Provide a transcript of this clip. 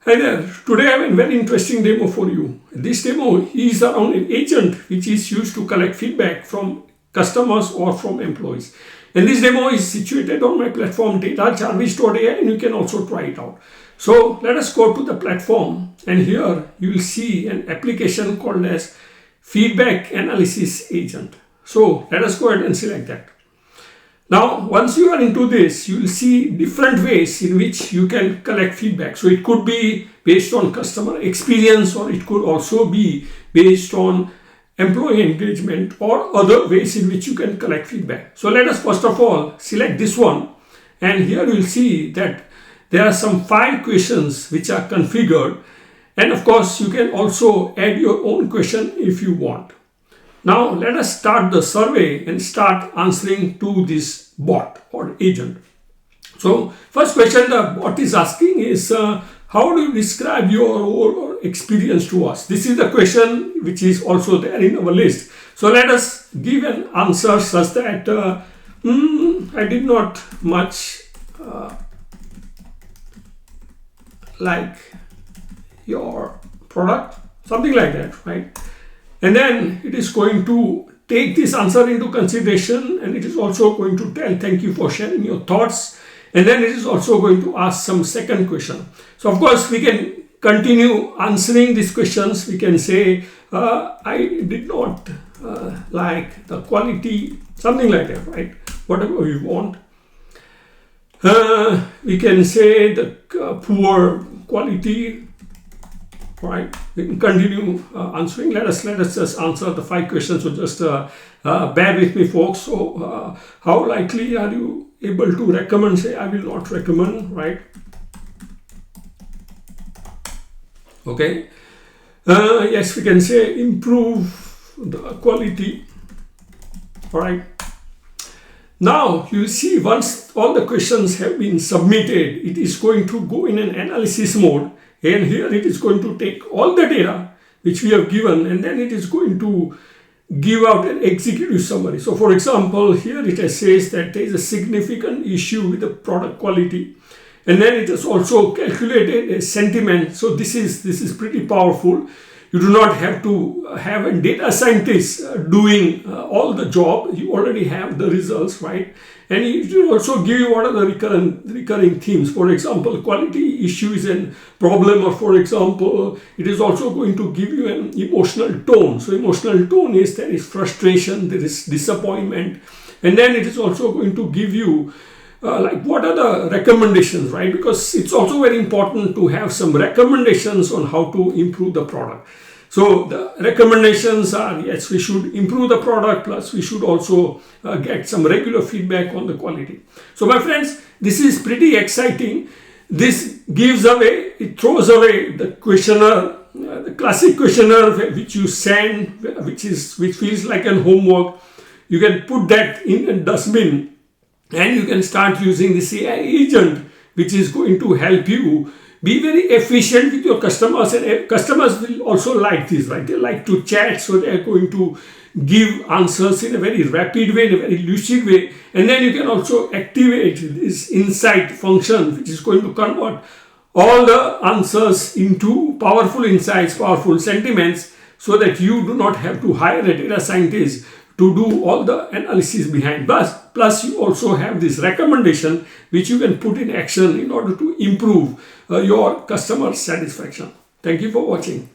Hi there, today I have a very interesting demo for you. This demo is around an agent which is used to collect feedback from customers or from employees. And this demo is situated on my platform datajarvis.ai and you can also try it out. So let us go to the platform and here you will see an application called as Feedback Analysis Agent. So let us go ahead and select that. Now, once you are into this, you will see different ways in which you can collect feedback. So it could be based on customer experience, or it could also be based on employee engagement or other ways in which you can collect feedback. So let us first of all select this one. And here you will see that there are some 5 questions which are configured. And of course, you can also add your own question if you want. Now let us start the survey and start answering to this bot or agent. So first question the bot is asking is how do you describe your overall experience to us? This is the question which is also there in our list. So let us give an answer such that I did not much like your product, something like that, right? And then it is going to take this answer into consideration, and it is also going to tell thank you for sharing your thoughts. And then it is also going to ask some second question. So of course we can continue answering these questions. We can say I did not like the quality, something like that, right? Whatever we want. We can say the poor quality. Right, we can continue answering. Let us just answer the 5 questions. So just bear with me, folks. So how likely are you able to recommend? Say I will not recommend, right? Okay. Yes, we can say improve the quality. All right. Now you see, once all the questions have been submitted, it is going to go in an analysis mode. And here it is going to take all the data which we have given, and then it is going to give out an executive summary. So for example, here it says that there is a significant issue with the product quality. And then it has also calculated a sentiment. So this is pretty powerful. You do not have to have a data scientist doing all the job. You already have the results, right? And it will also give you what are the recurring themes. For example, quality issue is a problem, or for example, it is also going to give you an emotional tone. So emotional tone is there is frustration, there is disappointment. And then it is also going to give you like what are the recommendations, right? Because it's also very important to have some recommendations on how to improve the product. So the recommendations are, yes, we should improve the product, plus we should also get some regular feedback on the quality. So my friends, this is pretty exciting. This gives away, it throws away the questionnaire, the classic questionnaire which you send, which feels like an homework. You can put that in a dustbin and you can start using this AI agent, which is going to help you be very efficient with your customers, and customers will also like this, right? They like to chat, so they are going to give answers in a very rapid way, in a very lucid way. And then you can also activate this insight function, which is going to convert all the answers into powerful insights, powerful sentiments, so that you do not have to hire a data scientist to do all the analysis behind. Plus you also have this recommendation which you can put in action in order to improve your customer satisfaction. Thank you for watching.